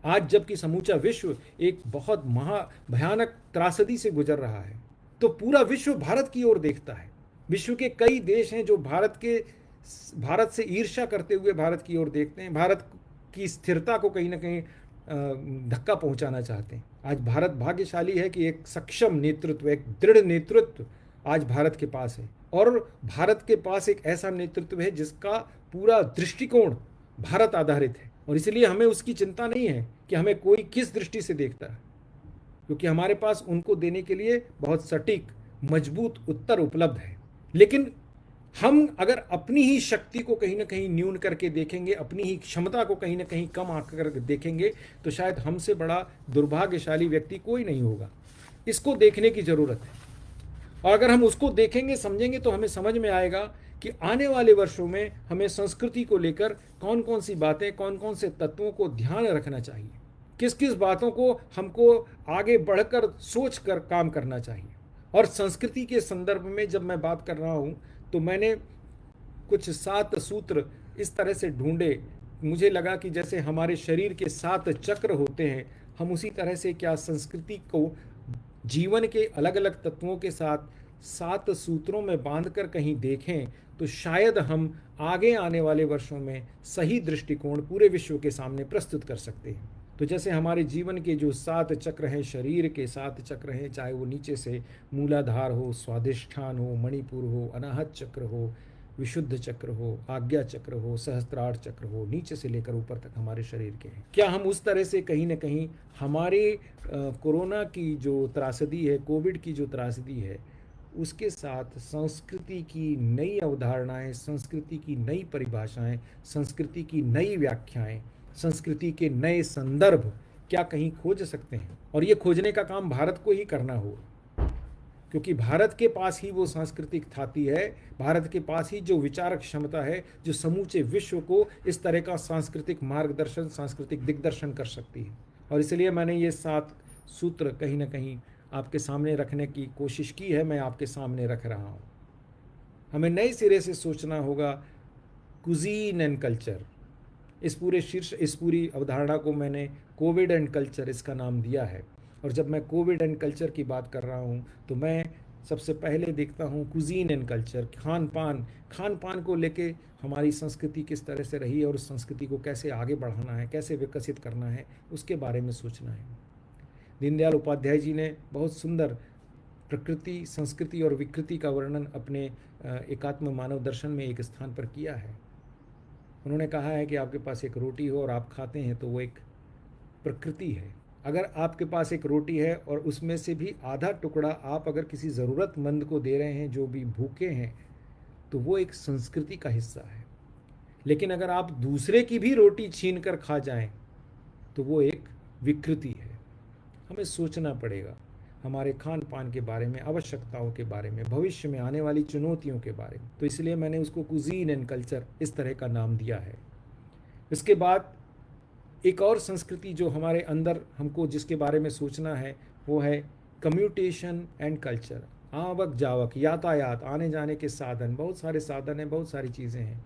A: आज जबकि समूचा विश्व एक बहुत भयानक त्रासदी से गुजर रहा है, तो पूरा विश्व भारत की ओर देखता है। विश्व के कई देश हैं जो भारत से ईर्ष्या करते हुए भारत की ओर देखते हैं, भारत की स्थिरता को कहीं ना कहीं धक्का पहुंचाना चाहते हैं। आज भारत भाग्यशाली है कि एक सक्षम नेतृत्व, एक दृढ़ नेतृत्व आज भारत के पास है, और भारत के पास एक ऐसा नेतृत्व है जिसका पूरा दृष्टिकोण भारत आधारित है। और इसलिए हमें उसकी चिंता नहीं है कि हमें कोई किस दृष्टि से देखता है, क्योंकि हमारे पास उनको देने के लिए बहुत सटीक, मजबूत उत्तर उपलब्ध है। लेकिन हम अगर अपनी ही शक्ति को कहीं ना कहीं न्यून करके देखेंगे, अपनी ही क्षमता को कहीं ना कहीं कम आकर देखेंगे, तो शायद हमसे बड़ा दुर्भाग्यशाली व्यक्ति कोई नहीं होगा। इसको देखने की जरूरत है, और अगर हम उसको देखेंगे, समझेंगे, तो हमें समझ में आएगा कि आने वाले वर्षों में हमें संस्कृति को लेकर कौन कौन सी बातें, कौन कौन से तत्वों को ध्यान रखना चाहिए, किस किस बातों को हमको आगे बढ़कर सोच कर काम करना चाहिए। और संस्कृति के संदर्भ में जब मैं बात कर रहा हूँ, तो मैंने कुछ 7 सूत्र इस तरह से ढूंढे, मुझे लगा कि जैसे हमारे शरीर के 7 चक्र होते हैं, हम उसी तरह से क्या संस्कृति को जीवन के अलग अलग तत्वों के साथ 7 सूत्रों में बांधकर कहीं देखें, तो शायद हम आगे आने वाले वर्षों में सही दृष्टिकोण पूरे विश्व के सामने प्रस्तुत कर सकते हैं। तो जैसे हमारे जीवन के जो 7 चक्र हैं, शरीर के 7 चक्र हैं, चाहे वो नीचे से मूलाधार हो, स्वादिष्ठान हो, मणिपुर हो, अनाहत चक्र हो, विशुद्ध चक्र हो, आज्ञा चक्र हो, सहस्त्रार चक्र हो, नीचे से लेकर ऊपर तक हमारे शरीर के हैं, क्या हम उस तरह से कहीं ना कहीं हमारे कोरोना की जो त्रासदी है, कोविड की जो त्रासदी है, उसके साथ संस्कृति की नई अवधारणाएं, संस्कृति की नई परिभाषाएं, संस्कृति की नई व्याख्याएं, संस्कृति के नए संदर्भ क्या कहीं खोज सकते हैं? और ये खोजने का काम भारत को ही करना होगा, क्योंकि भारत के पास ही वो सांस्कृतिक थाती है, भारत के पास ही जो विचारक क्षमता है, जो समूचे विश्व को इस तरह का सांस्कृतिक मार्गदर्शन, सांस्कृतिक दिग्दर्शन कर सकती है। और इसलिए मैंने ये 7 सूत्र कहीं ना कहीं आपके सामने रखने की कोशिश की है, मैं आपके सामने रख रहा हूँ। हमें नए सिरे से सोचना होगा कुजीन एंड कल्चर। इस पूरी अवधारणा को मैंने कोविड एंड कल्चर इसका नाम दिया है। और जब मैं कोविड एंड कल्चर की बात कर रहा हूँ, तो मैं सबसे पहले देखता हूँ कुजीन एंड कल्चर, खान पान को लेके हमारी संस्कृति किस तरह से रही है और उस संस्कृति को कैसे आगे बढ़ाना है, कैसे विकसित करना है, उसके बारे में सोचना है। दीनदयाल उपाध्याय जी ने बहुत सुंदर प्रकृति, संस्कृति और विकृति का वर्णन अपने एकात्म मानव दर्शन में एक स्थान पर किया है। उन्होंने कहा है कि आपके पास एक रोटी हो और आप खाते हैं, तो वो एक प्रकृति है। अगर आपके पास एक रोटी है और उसमें से भी आधा टुकड़ा आप अगर किसी ज़रूरतमंद को दे रहे हैं जो भी भूखे हैं, तो वो एक संस्कृति का हिस्सा है। लेकिन अगर आप दूसरे की भी रोटी छीन कर खा जाएं, तो वो एक विकृति है। हमें सोचना पड़ेगा हमारे खान पान के बारे में, आवश्यकताओं के बारे में, भविष्य में आने वाली चुनौतियों के बारे में। तो इसलिए मैंने उसको कुजीन एंड कल्चर इस तरह का नाम दिया है। इसके बाद एक और संस्कृति जो हमारे अंदर हमको जिसके बारे में सोचना है, वो है कम्यूटेशन एंड कल्चर। आवक जावक, यातायात, आने जाने के साधन, बहुत सारे साधन हैं, बहुत सारी चीज़ें हैं।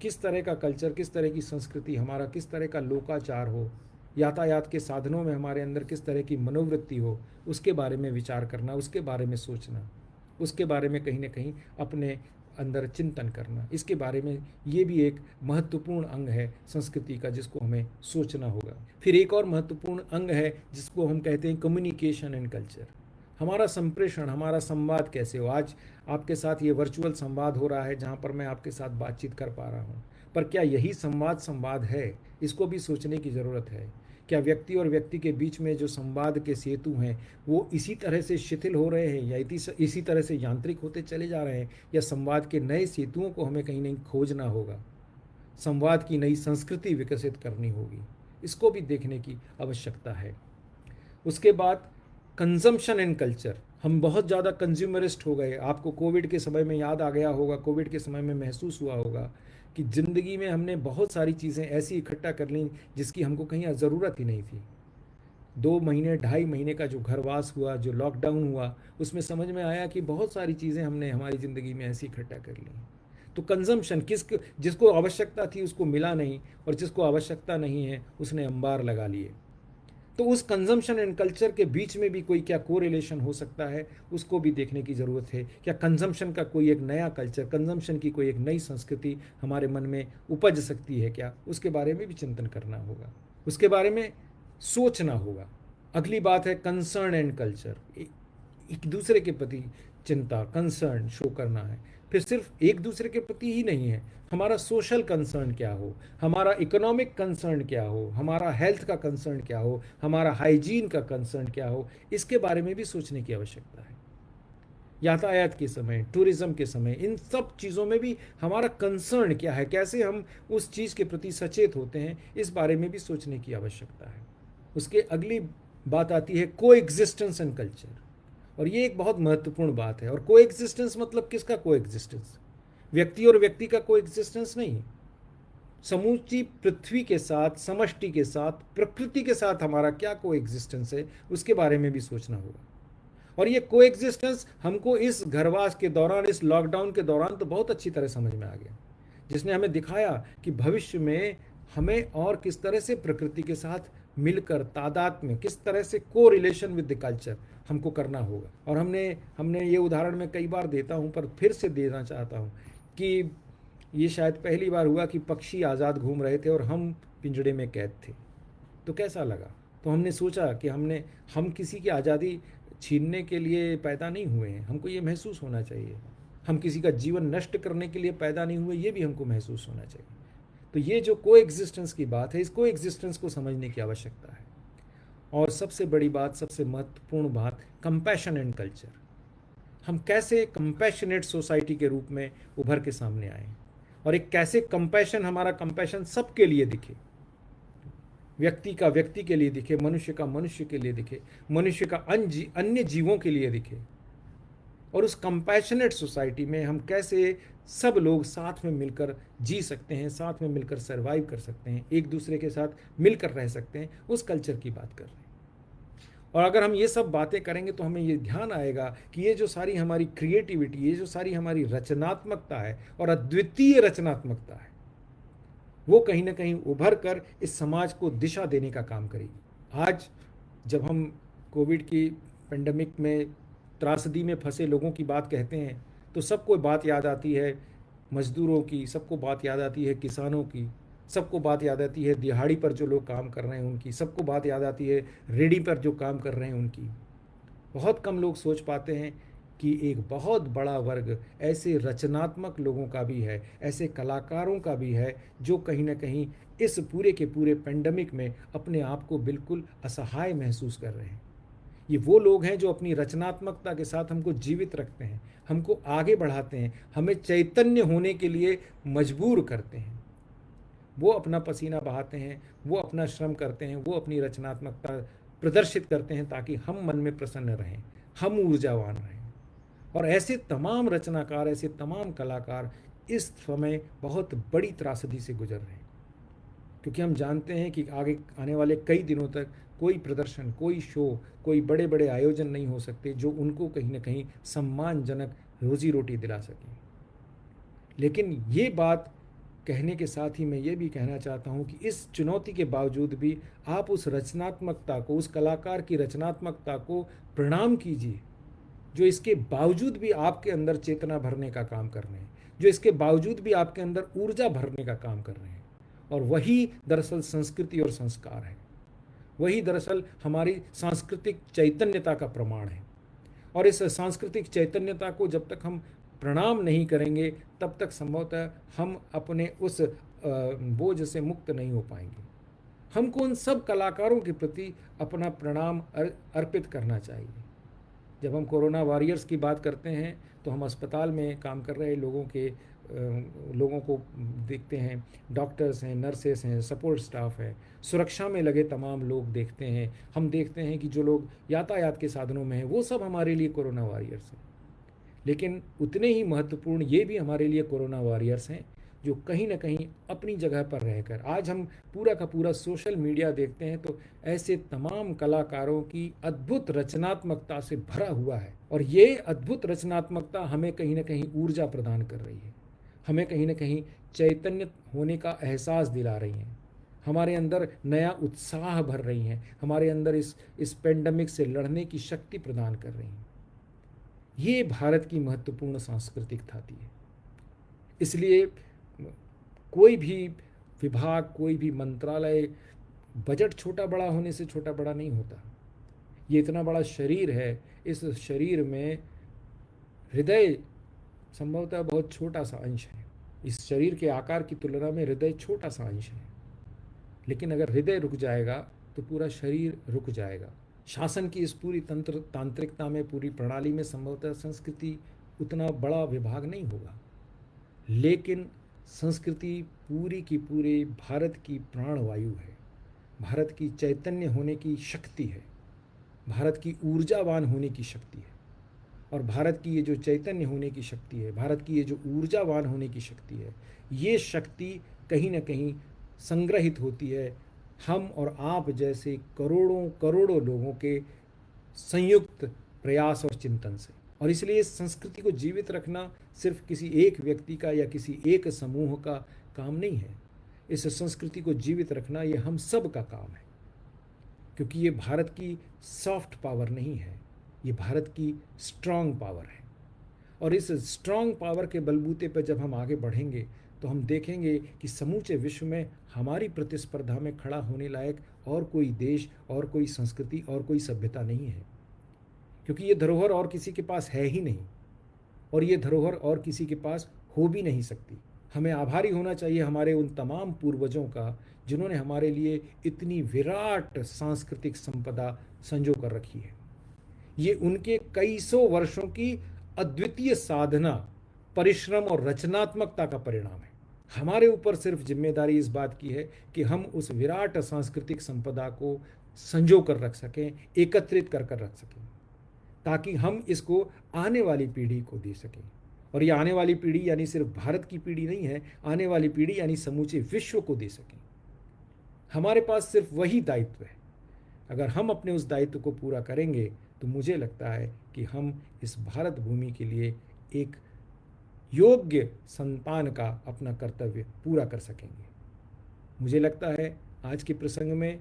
A: किस तरह का कल्चर, किस तरह की संस्कृति हमारा, किस तरह का लोकाचार हो, यातायात के साधनों में हमारे अंदर किस तरह की मनोवृत्ति हो, उसके बारे में विचार करना, उसके बारे में सोचना, उसके बारे में कहीं ना कहीं अपने अंदर चिंतन करना, इसके बारे में ये भी एक महत्वपूर्ण अंग है संस्कृति का, जिसको हमें सोचना होगा। फिर एक और महत्वपूर्ण अंग है जिसको हम कहते हैं कम्युनिकेशन एंड कल्चर। हमारा संप्रेषण, हमारा संवाद कैसे हो। आज आपके साथ ये वर्चुअल संवाद हो रहा है, जहाँ पर मैं आपके साथ बातचीत कर पा रहा हूँ, पर क्या यही संवाद है? इसको भी सोचने की ज़रूरत है। क्या व्यक्ति और व्यक्ति के बीच में जो संवाद के सेतु हैं, वो इसी तरह से शिथिल हो रहे हैं, या इसी तरह से यांत्रिक होते चले जा रहे हैं, या संवाद के नए सेतुओं को हमें कहीं नहीं खोजना होगा, संवाद की नई संस्कृति विकसित करनी होगी। इसको भी देखने की आवश्यकता है। उसके बाद कंजम्पशन एंड कल्चर। हम बहुत ज़्यादा कंज्यूमरिस्ट हो गए। आपको कोविड के समय में याद आ गया होगा, कोविड के समय में महसूस हुआ होगा कि ज़िंदगी में हमने बहुत सारी चीज़ें ऐसी इकट्ठा कर ली जिसकी हमको कहीं ज़रूरत ही नहीं थी। 2 महीने, 2.5 महीने का जो घरवास हुआ, जो लॉकडाउन हुआ, उसमें समझ में आया कि बहुत सारी चीज़ें हमने हमारी ज़िंदगी में ऐसी इकट्ठा कर ली। तो कंजम्पशन, जिसको आवश्यकता थी उसको मिला नहीं, और जिसको आवश्यकता नहीं है उसने अंबार लगा लिए। तो उस कंजम्पशन एंड कल्चर के बीच में भी कोई क्या कोरिलेशन हो सकता है, उसको भी देखने की ज़रूरत है। क्या कंजम्पशन का कोई एक नया कल्चर, कंजम्पशन की कोई एक नई संस्कृति हमारे मन में उपज सकती है क्या? उसके बारे में भी चिंतन करना होगा, उसके बारे में सोचना होगा। अगली बात है कंसर्न एंड कल्चर। एक दूसरे के प्रति चिंता, कंसर्न शो करना है। फिर सिर्फ एक दूसरे के प्रति ही नहीं है, हमारा सोशल कंसर्न क्या हो, हमारा इकोनॉमिक कंसर्न क्या हो, हमारा हेल्थ का कंसर्न क्या हो, हमारा हाइजीन का कंसर्न क्या हो, इसके बारे में भी सोचने की आवश्यकता है। यातायात के समय, टूरिज्म के समय, इन सब चीज़ों में भी हमारा कंसर्न क्या है, कैसे हम उस चीज़ के प्रति सचेत होते हैं, इस बारे में भी सोचने की आवश्यकता है। उसके अगली बात आती है को एग्जिस्टेंस एंड कल्चर, और ये एक बहुत महत्वपूर्ण बात है। और को एग्जिस्टेंस मतलब किसका को एग्जिस्टेंस? व्यक्ति और व्यक्ति का को एग्जिस्टेंस नहीं, समूची पृथ्वी के साथ, समष्टि के साथ, प्रकृति के साथ हमारा क्या को एग्जिस्टेंस है, उसके बारे में भी सोचना होगा। और ये को एग्जिस्टेंस हमको इस घरवास के दौरान, इस लॉकडाउन के दौरान तो बहुत अच्छी तरह समझ में आ गया, जिसने हमें दिखाया कि भविष्य में हमें और किस तरह से प्रकृति के साथ मिलकर तादाद में, किस तरह से को रिलेशन विद द कल्चर हमको करना होगा। और हमने ये उदाहरण मैं कई बार देता हूँ, पर फिर से देना चाहता हूँ कि ये शायद पहली बार हुआ कि पक्षी आज़ाद घूम रहे थे और हम पिंजड़े में कैद थे। तो कैसा लगा? तो हमने सोचा कि हम किसी की आज़ादी छीनने के लिए पैदा नहीं हुए हैं, हमको ये महसूस होना चाहिए। हम किसी का जीवन नष्ट करने के लिए पैदा नहीं हुए, ये भी हमको महसूस होना चाहिए। तो ये जो को एग्जिस्टेंस की बात है, इस को एग्जिस्टेंस को समझने की आवश्यकता है। और सबसे बड़ी बात, सबसे महत्वपूर्ण बात, कंपैशन एंड कल्चर। हम कैसे कंपैशनेट सोसाइटी के रूप में उभर के सामने आए, और एक कैसे कंपैशन, हमारा कंपैशन सबके लिए दिखे, व्यक्ति का व्यक्ति के लिए दिखे, मनुष्य का मनुष्य के लिए दिखे, मनुष्य का अन्य जीवों के लिए दिखे। और उस कंपैशनेट सोसाइटी में हम कैसे सब लोग साथ में मिलकर जी सकते हैं, साथ में मिलकर सर्वाइव कर सकते हैं, एक दूसरे के साथ मिलकर रह सकते हैं, उस कल्चर की बात कर रहे हैं। और अगर हम ये सब बातें करेंगे तो हमें ये ध्यान आएगा कि ये जो सारी हमारी क्रिएटिविटी, ये जो सारी हमारी रचनात्मकता है और अद्वितीय रचनात्मकता है, वो कहीं ना कहीं उभर कर इस समाज को दिशा देने का काम करेगी। आज जब हम कोविड की पेंडेमिक में त्रासदी में फंसे लोगों की बात कहते हैं, तो सबको बात याद आती है मजदूरों की, सबको बात याद आती है किसानों की, सबको बात याद आती है दिहाड़ी पर जो लोग काम कर रहे हैं उनकी, सबको बात याद आती है रेडी पर जो काम कर रहे हैं उनकी। बहुत कम लोग सोच पाते हैं कि एक बहुत बड़ा वर्ग ऐसे रचनात्मक लोगों का भी है, ऐसे कलाकारों का भी है, जो कहीं ना कहीं इस पूरे के पूरे पेंडेमिक में अपने आप को बिल्कुल असहाय महसूस कर रहे हैं। ये वो लोग हैं जो अपनी रचनात्मकता के साथ हमको जीवित रखते हैं, हमको आगे बढ़ाते हैं, हमें चैतन्य होने के लिए मजबूर करते हैं। वो अपना पसीना बहाते हैं, वो अपना श्रम करते हैं, वो अपनी रचनात्मकता प्रदर्शित करते हैं ताकि हम मन में प्रसन्न रहें, हम ऊर्जावान रहें। और ऐसे तमाम रचनाकार, ऐसे तमाम कलाकार इस समय बहुत बड़ी त्रासदी से गुजर रहे हैं, क्योंकि हम जानते हैं कि आगे आने वाले कई दिनों तक कोई प्रदर्शन, कोई शो, कोई बड़े बड़े आयोजन नहीं हो सकते जो उनको कहीं ना कहीं सम्मानजनक रोजी रोटी दिला सकें। लेकिन ये बात कहने के साथ ही मैं ये भी कहना चाहता हूँ कि इस चुनौती के बावजूद भी आप उस रचनात्मकता को, उस कलाकार की रचनात्मकता को प्रणाम कीजिए, जो इसके बावजूद भी आपके अंदर चेतना भरने का काम कर रहे हैं, जो इसके बावजूद भी आपके अंदर ऊर्जा भरने का काम कर रहे हैं। और वही दरअसल संस्कृति और संस्कार है, वही दरअसल हमारी सांस्कृतिक चैतन्यता का प्रमाण है। और इस सांस्कृतिक चैतन्यता को जब तक हम प्रणाम नहीं करेंगे, तब तक संभवतः हम अपने उस बोझ से मुक्त नहीं हो पाएंगे। हमको उन सब कलाकारों के प्रति अपना प्रणाम अर्पित करना चाहिए। जब हम कोरोना वॉरियर्स की बात करते हैं तो हम अस्पताल में काम कर रहे लोगों को देखते हैं, डॉक्टर्स हैं, नर्सेस हैं, सपोर्ट स्टाफ है, सुरक्षा में लगे तमाम लोग देखते हैं। हम देखते हैं कि जो लोग यातायात के साधनों में हैं, वो सब हमारे लिए कोरोना वॉरियर्स हैं। लेकिन उतने ही महत्वपूर्ण ये भी हमारे लिए कोरोना वॉरियर्स हैं जो कहीं ना कहीं अपनी जगह पर रहकर, आज हम पूरा का पूरा सोशल मीडिया देखते हैं तो ऐसे तमाम कलाकारों की अद्भुत रचनात्मकता से भरा हुआ है। और ये अद्भुत रचनात्मकता हमें कहीं ना कहीं ऊर्जा प्रदान कर रही है, हमें कहीं ना कहीं चैतन्य होने का एहसास दिला रही हैं, हमारे अंदर नया उत्साह भर रही हैं, हमारे अंदर इस पेंडेमिक से लड़ने की शक्ति प्रदान कर रही हैं। ये भारत की महत्वपूर्ण सांस्कृतिक धाती है। इसलिए कोई भी विभाग, कोई भी मंत्रालय, बजट छोटा बड़ा होने से छोटा बड़ा नहीं होता। ये इतना बड़ा शरीर है, इस शरीर में हृदय संभवतः बहुत छोटा सा अंश है। इस शरीर के आकार की तुलना में हृदय छोटा सा अंश है, लेकिन अगर हृदय रुक जाएगा तो पूरा शरीर रुक जाएगा। शासन की इस पूरी तांत्रिकता में, पूरी प्रणाली में संभवतः संस्कृति उतना बड़ा विभाग नहीं होगा, लेकिन संस्कृति पूरी की पूरी भारत की प्राणवायु है, भारत की चैतन्य होने की शक्ति है, भारत की ऊर्जावान होने की शक्ति है। और भारत की ये जो चैतन्य होने की शक्ति है, भारत की ये जो ऊर्जावान होने की शक्ति है, ये शक्ति कहीं ना कहीं संग्रहित होती है हम और आप जैसे करोड़ों करोड़ों लोगों के संयुक्त प्रयास और चिंतन से। और इसलिए इस संस्कृति को जीवित रखना सिर्फ किसी एक व्यक्ति का या किसी एक समूह का काम नहीं है। इस संस्कृति को जीवित रखना ये हम सब का काम है, क्योंकि ये भारत की सॉफ्ट पावर नहीं है, ये भारत की स्ट्रांग पावर है। और इस स्ट्रांग पावर के बलबूते पर जब हम आगे बढ़ेंगे तो हम देखेंगे कि समूचे विश्व में हमारी प्रतिस्पर्धा में खड़ा होने लायक और कोई देश और कोई संस्कृति और कोई सभ्यता नहीं है, क्योंकि ये धरोहर और किसी के पास है ही नहीं, और ये धरोहर और किसी के पास हो भी नहीं सकती। हमें आभारी होना चाहिए हमारे उन तमाम पूर्वजों का जिन्होंने हमारे लिए इतनी विराट सांस्कृतिक संपदा संजो कर रखी है। ये उनके कई सौ वर्षों की अद्वितीय साधना, परिश्रम और रचनात्मकता का परिणाम है। हमारे ऊपर सिर्फ जिम्मेदारी इस बात की है कि हम उस विराट सांस्कृतिक संपदा को संजो कर रख सकें, एकत्रित कर रख सकें, ताकि हम इसको आने वाली पीढ़ी को दे सकें। और ये आने वाली पीढ़ी यानी सिर्फ भारत की पीढ़ी नहीं है, आने वाली पीढ़ी यानी समूचे विश्व को दे सकें। हमारे पास सिर्फ वही दायित्व है। अगर हम अपने उस दायित्व को पूरा करेंगे तो मुझे लगता है कि हम इस भारत भूमि के लिए एक योग्य संतान का अपना कर्तव्य पूरा कर सकेंगे। मुझे लगता है आज के प्रसंग में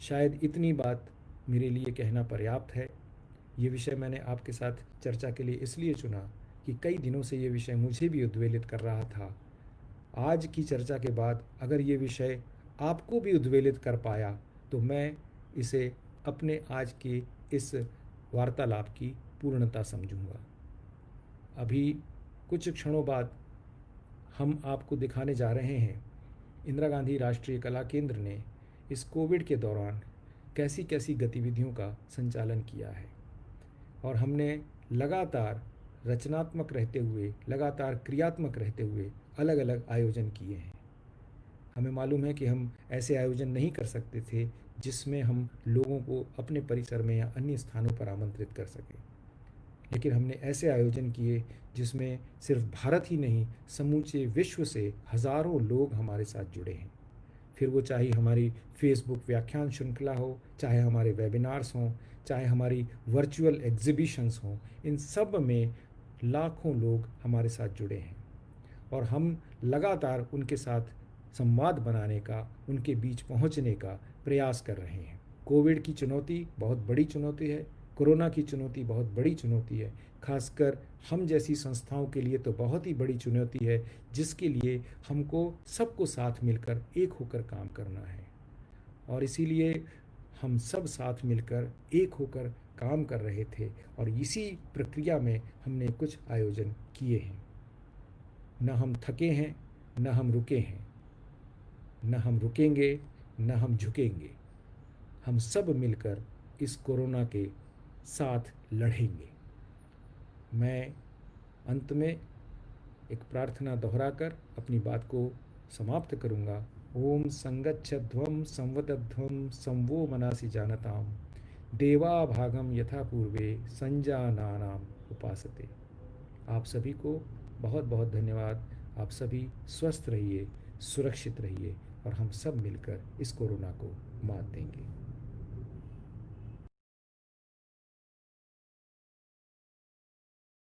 A: शायद इतनी बात मेरे लिए कहना पर्याप्त है। ये विषय मैंने आपके साथ चर्चा के लिए इसलिए चुना कि कई दिनों से ये विषय मुझे भी उद्वेलित कर रहा था। आज की चर्चा के बाद अगर ये विषय आपको भी उद्वेलित कर पाया तो मैं इसे अपने आज की इस वार्तालाप की पूर्णता समझूंगा। अभी कुछ क्षणों बाद हम आपको दिखाने जा रहे हैं इंदिरा गांधी राष्ट्रीय कला केंद्र ने इस कोविड के दौरान कैसी कैसी गतिविधियों का संचालन किया है। और हमने लगातार रचनात्मक रहते हुए, लगातार क्रियात्मक रहते हुए अलग अलग आयोजन किए हैं। हमें मालूम है कि हम ऐसे आयोजन नहीं कर सकते थे जिसमें हम लोगों को अपने परिसर में या अन्य स्थानों पर आमंत्रित कर सकें, लेकिन हमने ऐसे आयोजन किए जिसमें सिर्फ भारत ही नहीं, समूचे विश्व से हज़ारों लोग हमारे साथ जुड़े हैं। फिर वो चाहे हमारी फेसबुक व्याख्यान श्रृंखला हो, चाहे हमारे वेबिनार्स हों, चाहे हमारी वर्चुअल एग्जीबिशंस हों, इन सब में लाखों लोग हमारे साथ जुड़े हैं और हम लगातार उनके साथ संवाद बनाने का, उनके बीच पहुंचने का प्रयास कर रहे हैं। कोविड की चुनौती बहुत बड़ी चुनौती है, कोरोना की चुनौती बहुत बड़ी चुनौती है, खासकर हम जैसी संस्थाओं के लिए तो बहुत ही बड़ी चुनौती है, जिसके लिए हमको सबको साथ मिलकर एक होकर काम करना है। और इसीलिए हम सब साथ मिलकर एक होकर काम कर रहे थे और इसी प्रक्रिया में हमने कुछ आयोजन किए हैं। न हम थके हैं, न हम रुके हैं, न हम रुकेंगे, न हम झुकेंगे। हम सब मिलकर इस कोरोना के साथ लड़ेंगे। मैं अंत में एक प्रार्थना दोहराकर अपनी बात को समाप्त करूंगा। ओम संगच्छध्वं संवदध्वं संवो मनासि जानताम देवा भागम यथा पूर्वे संजानानाम उपासते। आप सभी को बहुत बहुत धन्यवाद। आप सभी स्वस्थ रहिए, सुरक्षित रहिए और हम सब मिलकर इस कोरोना को मात देंगे।